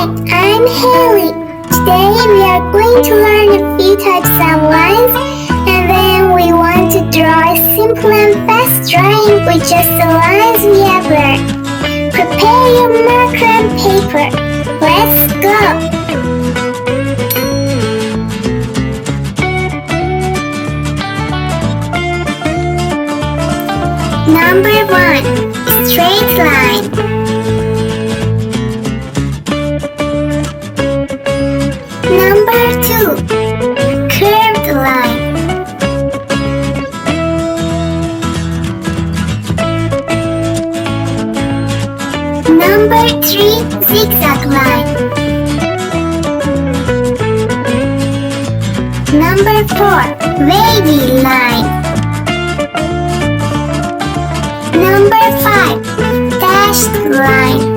I'm Haley. Today we are going to learn a few types of lines, and then we want to draw a simple and fast drawing with just the lines we have learned. Prepare your marker and paper. Let's go! Number 1. Straight line. Number 2. Curved line. Number 3. Zigzag line. Number 4. Wavy line. Number 5. Dashed line.